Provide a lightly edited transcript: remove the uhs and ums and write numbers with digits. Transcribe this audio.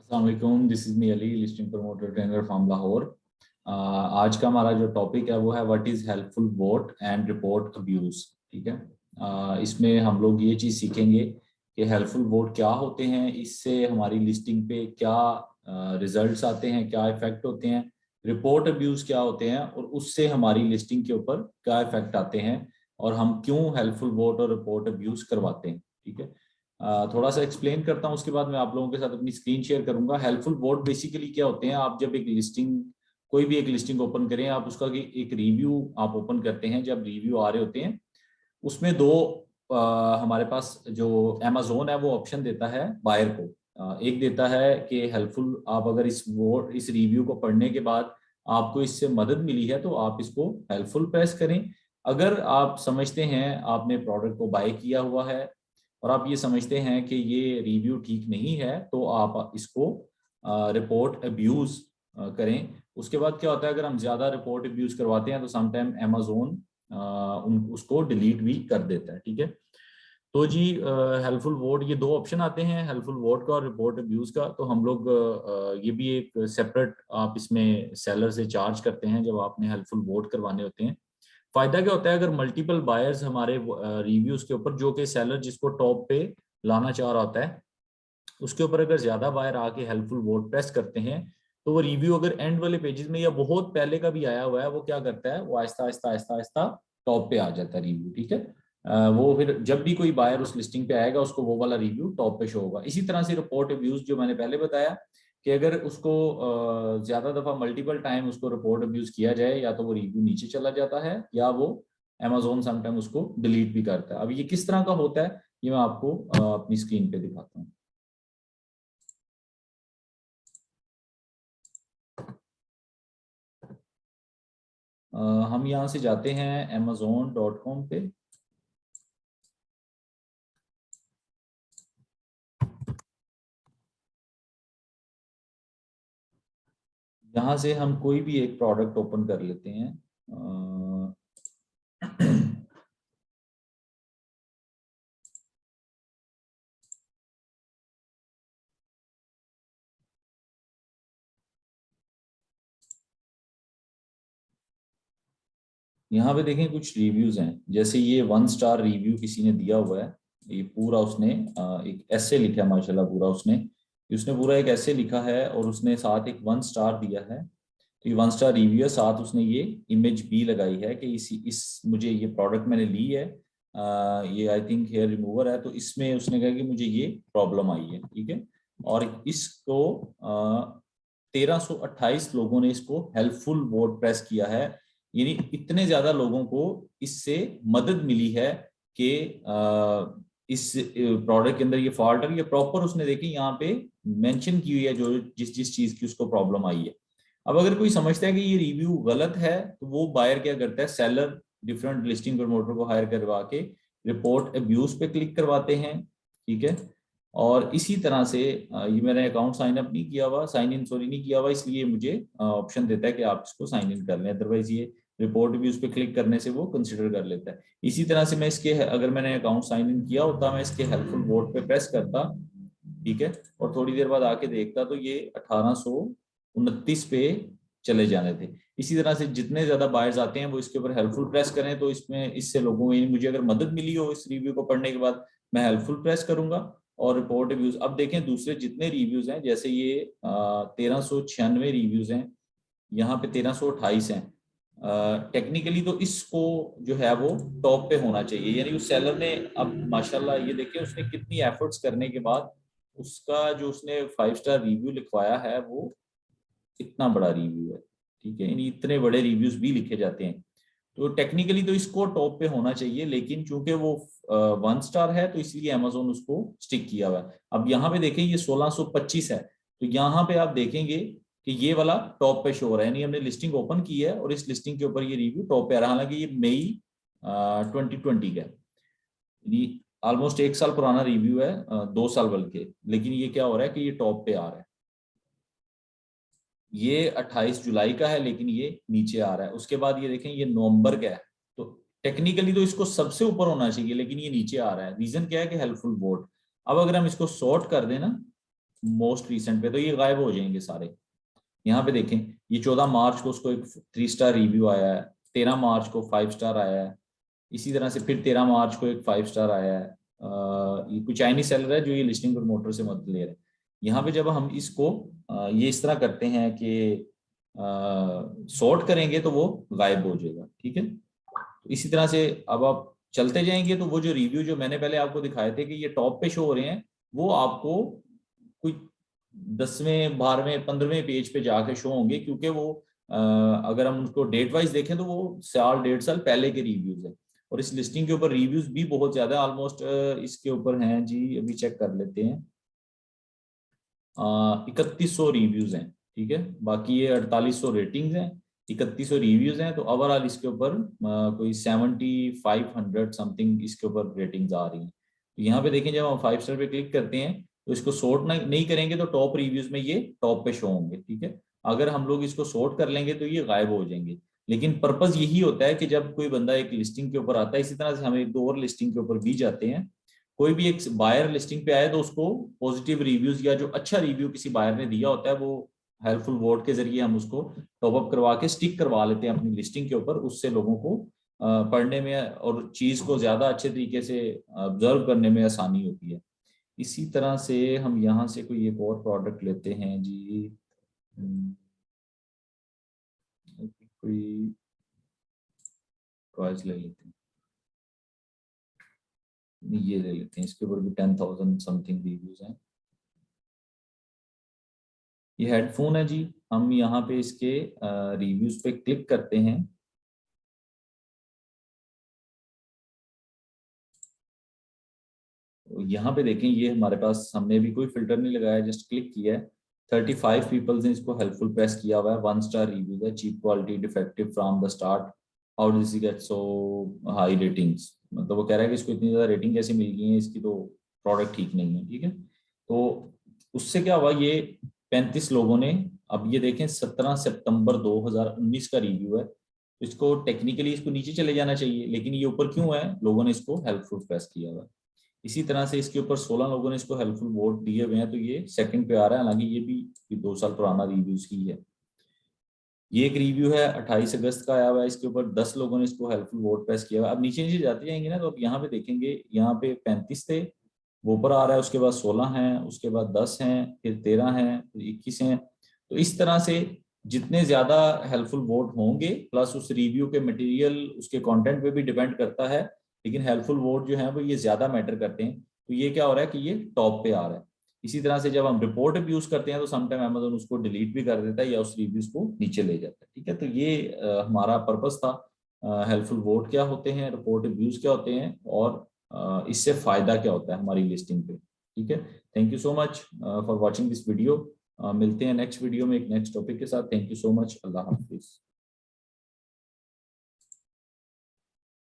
अस्सलामुअलैकुम, this is me Ali, listing promoter trainer from Lahore. आज का हमारा जो टॉपिक है वो है what is helpful vote and report abuse. ठीक है। इसमें हम लोग ये चीज़ सीखेंगे कि हेल्पफुल वोट क्या होते हैं, इससे हमारी लिस्टिंग पे क्या रिजल्ट्स आते हैं, क्या इफेक्ट होते हैं, रिपोर्ट अब्यूज क्या होते हैं और उससे हमारी लिस्टिंग के ऊपर क्या इफेक्ट आते हैं और हम क्यों हेल्पफुल वोट और रिपोर्ट अब्यूज करवाते हैं। ठीक है। थोड़ा सा एक्सप्लेन करता हूँ, उसके बाद मैं आप लोगों के साथ अपनी स्क्रीन शेयर करूंगा। हेल्पफुल वोट बेसिकली क्या होते हैं, आप जब एक लिस्टिंग, कोई भी एक लिस्टिंग ओपन करें, आप उसका एक रिव्यू आप ओपन करते हैं। जब रिव्यू आ रहे होते हैं उसमें दो हमारे पास जो अमेजोन है वो ऑप्शन देता है बायर को। एक देता है कि हेल्पफुल, आप अगर इस रिव्यू को पढ़ने के बाद आपको इससे मदद मिली है तो आप इसको हेल्पफुल प्रेस करें। अगर आप समझते हैं, आपने प्रोडक्ट को बाय किया हुआ है और आप ये समझते हैं कि ये रिव्यू ठीक नहीं है तो आप इसको रिपोर्ट अब्यूज करें। उसके बाद क्या होता है, अगर हम ज्यादा रिपोर्ट अब्यूज करवाते हैं तो समटाइम अमेजोन उसको डिलीट भी कर देता है। ठीक है। तो जी हेल्पफुल वोट, ये दो ऑप्शन आते हैं, हेल्पफुल वोट का और रिपोर्ट अब्यूज का। तो हम लोग ये भी एक सेपरेट, आप इसमें सेलर से चार्ज करते हैं जब आपने हेल्पफुल वोट करवाने होते हैं। फायदा क्या होता है, अगर मल्टीपल बायर्स हमारे रिव्यूज के ऊपर, जो कि सेलर जिसको टॉप पे लाना चाह रहा होता है, उसके ऊपर अगर ज्यादा बायर आके हेल्पफुल वोट प्रेस करते हैं तो वो रिव्यू अगर एंड वाले पेजेस में या बहुत पहले का भी आया हुआ है, वो क्या करता है, वो आहिस्ता आहिस्ता आहिस्ता आहिस्ता टॉप पे आ जाता है रिव्यू। ठीक है। वो फिर जब भी कोई बायर उस लिस्टिंग पे आएगा उसको वो वाला रिव्यू टॉप पे शो होगा। इसी तरह से रिपोर्ट अब्यूज, जो मैंने पहले बताया कि अगर उसको ज्यादा दफा मल्टीपल टाइम उसको रिपोर्ट अब्यूज किया जाए, या तो वो रिव्यू नीचे चला जाता है या वो अमेजोन समटाइम उसको डिलीट भी करता है। अब ये किस तरह का होता है ये मैं आपको अपनी स्क्रीन पे दिखाता हूँ। हम यहाँ से जाते हैं amazon.com पे। यहाँ से हम कोई भी एक प्रोडक्ट ओपन कर लेते हैं। यहाँ पे देखें कुछ रिव्यूज हैं, जैसे ये 1 स्टार रिव्यू किसी ने दिया हुआ है। ये पूरा उसने एक ऐसे लिखा है, माशाल्लाह पूरा उसने उसने पूरा एक ऐसे लिखा है और उसने साथ एक 1 स्टार दिया है। तो ये 1 स्टार रिव्यू है, साथ उसने ये इमेज भी लगाई है कि इस मुझे ये प्रोडक्ट मैंने ली है। ये आई थिंक हेयर रिमूवर है, तो इसमें उसने कहा कि मुझे ये प्रॉब्लम आई है। ठीक है। और इसको 1328 लोगों ने इसको हेल्पफुल वोट प्रेस किया है। यानी इतने ज्यादा लोगों को इससे मदद मिली है कि इस प्रोडक्ट के अंदर ये फॉल्ट है। ये प्रॉपर उसने देखी यहाँ पे मेंशन की हुई है, जो जिस जिस चीज की उसको प्रॉब्लम आई है। अब अगर कोई समझता है कि ये रिव्यू गलत है तो वो बायर क्या करता है, सेलर डिफरेंट लिस्टिंग प्रमोटर को हायर करवा के रिपोर्ट अब्यूज पे क्लिक करवाते हैं। ठीक है। और इसी तरह से ये मैंने अकाउंट साइन अप नहीं किया हुआ, साइन इन सॉरी नहीं किया हुआ, इसलिए मुझे ऑप्शन देता है कि आप इसको साइन इन कर लें। अदरवाइज ये रिपोर्ट भी उस पर क्लिक करने से वो कंसिडर कर लेता है। इसी तरह से मैं इसके, अगर मैंने अकाउंट साइन इन किया होता, मैं इसके हेल्पफुल वोट पे प्रेस करता। ठीक है। और थोड़ी देर बाद आके देखता तो ये 1829 पे चले जाने थे। इसी तरह से जितने ज्यादा बायर्स आते हैं वो इसके ऊपर हेल्पफुल प्रेस करें, तो इसमें इससे लोगों को, मुझे अगर मदद मिली हो इस रिव्यू को पढ़ने के बाद, मैं हेल्पफुल प्रेस करूंगा। और रिपोर्ट रिव्यूज, अब देखें दूसरे जितने रिव्यूज हैं, जैसे ये 1396 रिव्यूज हैं, यहाँ पे 1328 हैं। टेक्निकली तो इसको जो है वो टॉप पे होना चाहिए, यानी उस सेलर ने, अब माशाल्लाह ये देखिए उसने कितनी एफर्ट्स करने के बाद उसका जो उसने 5 स्टार रिव्यू लिखवाया है वो इतना बड़ा रिव्यू है। ठीक है। यानी इतने बड़े रिव्यूज भी लिखे जाते हैं, तो टेक्निकली तो इसको टॉप पे होना चाहिए, लेकिन चूंकि वो 1 स्टार है तो इसलिए अमेजोन उसको स्टिक किया हुआ है। अब यहाँ पे देखें ये 1625 है, तो यहाँ पे आप देखेंगे कि ये वाला टॉप पे शो हो रहा है, यानी हमने लिस्टिंग ओपन की है और इस लिस्टिंग के ऊपर ये रिव्यू टॉप पे आ रहा है। हालांकि ये मई 2020 का है, ऑलमोस्ट 1 साल पुराना रिव्यू है, 2 साल बल्कि, लेकिन ये क्या हो रहा है कि ये टॉप पे आ रहा है। ये 28 जुलाई का है लेकिन ये नीचे आ रहा है। उसके बाद ये देखें ये नवंबर का है, तो टेक्निकली तो इसको सबसे ऊपर होना चाहिए लेकिन ये नीचे आ रहा है। रीजन क्या है कि हेल्पफुल वोट। अब अगर हम इसको सॉर्ट कर दें ना, मोस्ट रिसेंट पे, तो ये गायब हो जाएंगे सारे। यहाँ पे देखें, ये 14 मार्च को उसको एक 3 स्टार रिव्यू आया है, 13 मार्च को 5 स्टार आया है, इसी तरह से फिर 13 मार्च को एक 5 स्टार आया है। ये कोई चाइनीज सेलर है जो ये लिस्टिंग प्रमोटर से मदद ले रहे हैं। यहाँ पे जब हम इसको ये इस तरह करते हैं कि सॉर्ट करेंगे तो वो गायब हो जाएगा, ठीक है। तो इसी तरह से अब आप चलते जाएंगे तो वो जो रिव्यू जो मैंने पहले आपको दिखाए थे कि ये टॉप पे शो हो रहे हैं, वो आपको कोई 10वें 12वें 15वें पेज पे जाके शो होंगे, क्योंकि वो अगर हम उसको डेट वाइज देखें तो वो साल 1.5 साल पहले के रिव्यूज है। और इस लिस्टिंग के ऊपर रिव्यूज भी बहुत ज्यादा, ऑलमोस्ट इसके ऊपर हैं जी, अभी चेक कर लेते हैं, 3100 रिव्यूज हैं, ठीक है। बाकी ये 4800 रेटिंग्स हैं, 3100 रिव्यूज हैं, तो ओवरऑल इसके ऊपर कोई 7500 समथिंग इसके ऊपर रेटिंग्स आ रही हैं। तो यहाँ पे देखें, जब हम 5 स्टार पे क्लिक करते हैं तो इसको सॉर्ट नहीं करेंगे तो टॉप रिव्यूज में ये टॉप पे शो होंगे, ठीक है। अगर हम लोग इसको सॉर्ट कर लेंगे तो ये गायब हो जाएंगे। लेकिन पर्पज यही होता है कि जब कोई बंदा एक लिस्टिंग के ऊपर आता है, इसी तरह से हम एक दो और लिस्टिंग के ऊपर भी जाते हैं, कोई भी एक बायर लिस्टिंग पे आए तो उसको पॉजिटिव रिव्यूज या जो अच्छा रिव्यू किसी बायर ने दिया होता है वो हेल्पफुल वोट के जरिए हम उसको टॉप अप करवा के स्टिक करवा लेते हैं अपनी लिस्टिंग के ऊपर। उससे लोगों को पढ़ने में और चीज को ज्यादा अच्छे तरीके से ऑब्जर्व करने में आसानी होती है। इसी तरह से हम यहाँ से कोई एक और प्रोडक्ट लेते हैं जी, कोई टॉयज ले लेते हैं, ये ले लेते हैं, इसके ऊपर भी 10,000 समथिंग रिव्यूज हैं। ये हेडफोन है जी, हम यहाँ पे इसके रिव्यूज पे क्लिक करते हैं। यहाँ पे देखें, ये हमारे पास, हमने भी कोई फिल्टर नहीं लगाया, जस्ट क्लिक किया है। 35 पीपल्स ने इसको हेल्पफुल प्रेस किया हुआ है, 1 स्टार रिव्यूज है, cheap quality, defective from the start, how did this get so high ratings. मतलब वो कह रहा है कि इसको इतनी ज्यादा रेटिंग कैसे मिल गई है, इसकी तो प्रोडक्ट ठीक नहीं है, ठीक है। तो उससे क्या हुआ, ये 35 लोगों ने, अब ये देखें 17 सितंबर 2019 का रिव्यू है, तो इसको टेक्निकली इसको नीचे चले जाना चाहिए, लेकिन ये ऊपर क्यों है, लोगों ने इसको हेल्पफुल प्रेस किया हुआ है। इसी तरह से इसके ऊपर 16 लोगों ने इसको हेल्पफुल वोट दिए हुए हैं, तो ये सेकंड पे आ रहा है, हालांकि ये भी 2 साल पुराना रिव्यूज की है। ये एक रिव्यू है 28 अगस्त का आया हुआ है, इसके ऊपर 10 लोगों ने इसको हेल्पफुल वोट प्रेस किया हुआ है। अब नीचे नीचे जाते जाएंगे ना, तो अब यहाँ पे देखेंगे, यहाँ पे 35 थे, वो ऊपर आ रहा है, उसके बाद 16 हैं, उसके बाद 10 हैं, फिर 13 हैं, फिर 21 हैं। तो इस तरह से जितने ज्यादा हेल्पफुल वोट होंगे, प्लस उस रिव्यू के मटेरियल उसके कंटेंट पे भी डिपेंड करता है, लेकिन हेल्पफुल वोट जो है वो ये ज्यादा मैटर करते हैं। तो ये क्या हो रहा है कि ये टॉप पे आ रहा है। इसी तरह से जब हम रिपोर्ट भी यूज करते हैं तो समटाइम अमेजोन उसको डिलीट भी कर देता है या उस रिव्यूज को नीचे ले जाता है, ठीक है। तो ये हमारा पर्पस था, हेल्पफुल वोट क्या होते हैं, रिपोर्ट व्यूज क्या होते हैं, और इससे फायदा क्या होता है हमारी लिस्टिंग पे, ठीक है। Thank you so much for watching this video. मिलते हैं नेक्स्ट वीडियो में एक नेक्स्ट टॉपिक के साथ। Thank you so much, Allah Hafiz.